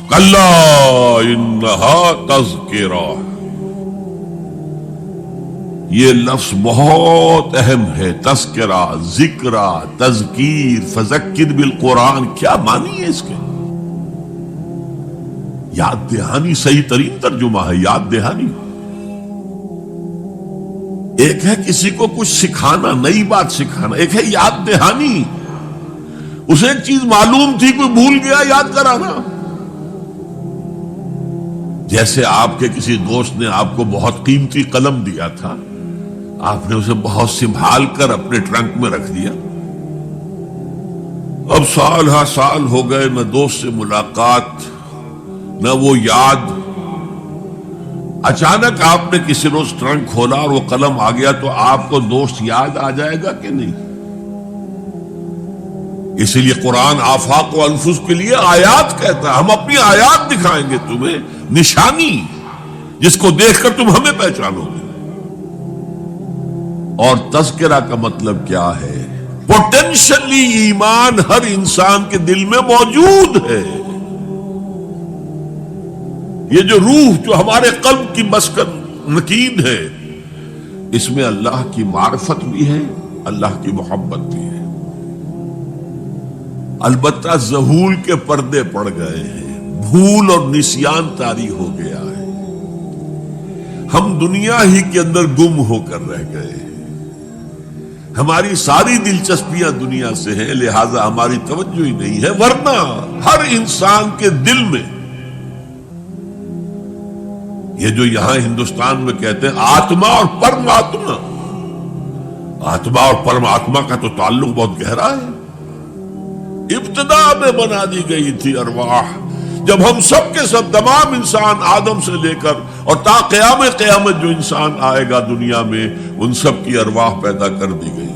کلا انہا تذکرہ، یہ لفظ بہت اہم ہے. تذکرہ، ذکرہ، تذکیر، فذکر بالقرآن، کیا معنی ہے اس کے؟ یاد دہانی صحیح ترین ترجمہ ہے، یاد دہانی. ایک ہے کسی کو کچھ سکھانا، نئی بات سکھانا، ایک ہے یاد دہانی. اسے ایک چیز معلوم تھی، کوئی بھول گیا، یاد کرانا. جیسے آپ کے کسی دوست نے آپ کو بہت قیمتی قلم دیا تھا، آپ نے اسے بہت سنبھال کر اپنے ٹرنک میں رکھ دیا. اب سال ہا سال ہو گئے، نہ دوست سے ملاقات، نہ وہ یاد. اچانک آپ نے کسی روز ٹرنک کھولا اور وہ قلم آ گیا، تو آپ کو دوست یاد آ جائے گا کہ نہیں؟ اسی لیے قرآن آفاق و انفس کے لیے آیات کہتا ہے. ہم اپنی آیات دکھائیں گے تمہیں، نشانی جس کو دیکھ کر تم ہمیں پہچانو گے. اور تذکرہ کا مطلب کیا ہے؟ پوٹینشلی ایمان ہر انسان کے دل میں موجود ہے. یہ جو روح جو ہمارے قلب کی مسکن مکین ہے، اس میں اللہ کی معرفت بھی ہے، اللہ کی محبت بھی ہے. البتہ ذہول کے پردے پڑ گئے ہیں، بھول اور نسیان طاری ہو گیا ہے. ہم دنیا ہی کے اندر گم ہو کر رہ گئے ہیں. ہماری ساری دلچسپیاں دنیا سے ہیں، لہذا ہماری توجہ ہی نہیں ہے. ورنہ ہر انسان کے دل میں یہ جو یہاں ہندوستان میں کہتے ہیں آتما اور پرماتما، آتما اور پرماتما کا تو تعلق بہت گہرا ہے. ابتدا میں بنا دی گئی تھی ارواح، جب ہم سب کے سب تمام انسان آدم سے لے کر اور تا قیامت جو انسان آئے گا دنیا میں، ان سب کی ارواح پیدا کر دی گئی.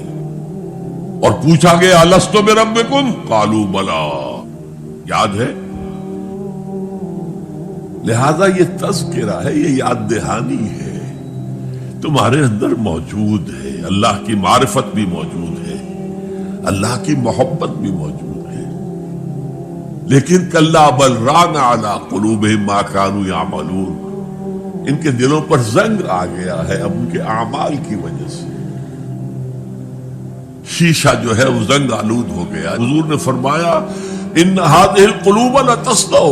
اور پوچھا گیا الستو بربکم قالوا بلا، یاد ہے؟ لہذا یہ تذکرہ ہے، یہ یاد دہانی ہے، تمہارے اندر موجود ہے. اللہ کی معرفت بھی موجود ہے، اللہ کی محبت بھی موجود ہے. لیکن کلا بل ران علی قلوبہم ما کانوا یعملون، ان کے دلوں پر زنگ آ گیا ہے اب ان کے اعمال کی وجہ سے. شیشہ جو ہے وہ زنگ آلود ہو گیا. حضور نے فرمایا ان هذه القلوب لتصدع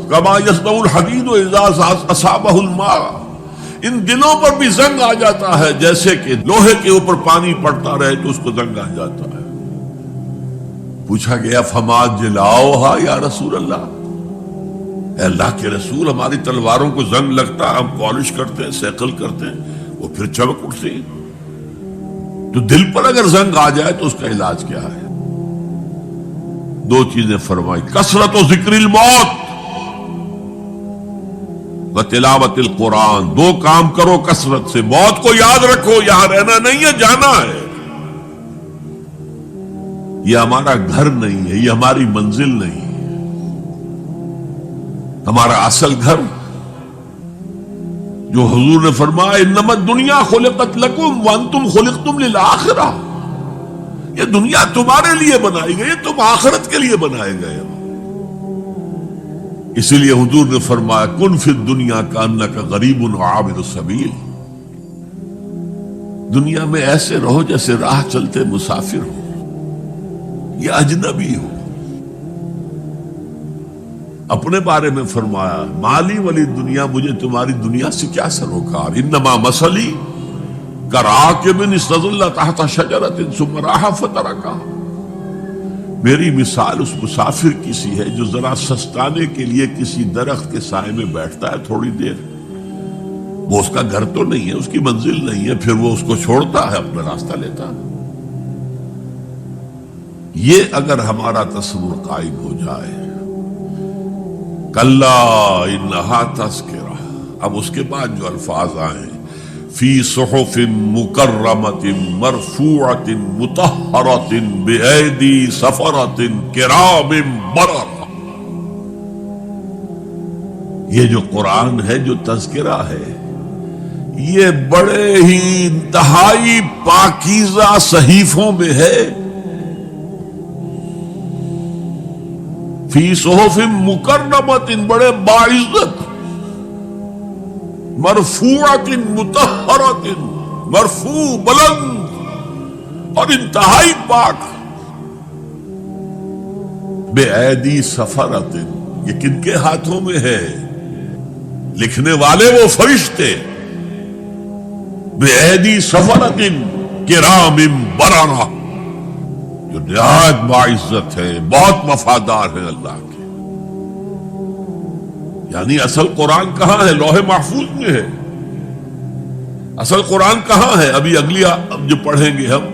كما يصدع الحديد اذا اصابه الماء، ان دلوں پر بھی زنگ آ جاتا ہے جیسے کہ لوہے کے اوپر پانی پڑتا رہے تو اس کو زنگ آ جاتا ہے. پوچھا گیا فما جلاؤہا یا رسول اللہ، اے اللہ کے رسول ہماری تلواروں کو زنگ لگتا ہے، ہم پالش کرتے ہیں، سیکل کرتے ہیں، وہ پھر چمک اٹھتی ہیں. تو دل پر اگر زنگ آ جائے تو اس کا علاج کیا ہے؟ دو چیزیں فرمائی، کثرت و ذکر الموت و تلاوت القرآن. دو کام کرو کثرت سے، موت کو یاد رکھو، یہاں رہنا نہیں ہے، جانا ہے. یہ ہمارا گھر نہیں ہے، یہ ہماری منزل نہیں ہے. ہمارا اصل گھر جو حضور نے فرمایا انما الدنیا خلقت لکم وانتم خلقتم للآخرہ، یہ دنیا تمہارے لیے بنائی گئی، تم آخرت کے لیے بنائے گئے ہو. اسی لیے حضور نے فرمایا کن فی الدنیا کانک غریب عابر السبیل، دنیا میں ایسے رہو جیسے راہ چلتے مسافر ہو یا اجنبی ہو. اپنے بارے میں فرمایا مالی ولی دنیا، مجھے تمہاری دنیا سے کیا سروکار، انما مثلی کراکب استظل تحت شجرۃ ثم راح فترکها، میری مثال اس مسافر کی سی ہے جو ذرا سستانے کے لیے کسی درخت کے سائے میں بیٹھتا ہے تھوڑی دیر. وہ اس کا گھر تو نہیں ہے، اس کی منزل نہیں ہے، پھر وہ اس کو چھوڑتا ہے، اپنا راستہ لیتا ہے. یہ اگر ہمارا تصور قائم ہو جائے، کلا انہا تذکرہ. اب اس کے بعد جو الفاظ آئے فی صحف مکرمۃ مرفوعۃ مطہرۃ بایدی سفرۃ کرام بررہ، یہ جو قرآن ہے، جو تذکرہ ہے، یہ بڑے ہی انتہائی پاکیزہ صحیفوں میں ہے. فی صحف مکرمۃ، بڑے باعزت، مرفوعۃ مطہرۃ، مرفوع بلند اور انتہائی پاک، بے ایدی سفرۃ، یہ کن کے ہاتھوں میں ہے؟ لکھنے والے وہ فرشتے، بے ایدی سفرۃ کرام بررہ، جو نہایت باعزت ہے، بہت وفادار ہے اللہ کے۔ یعنی اصل قرآن کہاں ہے؟ لوح محفوظ میں ہے۔ اصل قرآن کہاں ہے؟ ابھی اگلی جو پڑھیں گے ہم،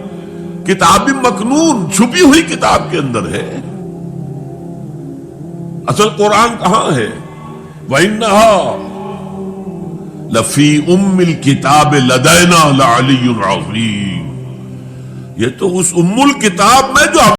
کتاب مکنون، چھپی ہوئی کتاب کے اندر ہے۔ اصل قرآن کہاں ہے؟ وَإِنَّهَا لَفِي أُمِّ الْكِتَابِ لَدَيْنَا لَعَلِيٌّ عَظِيمٌ، یہ تو اس ام الکتاب میں جو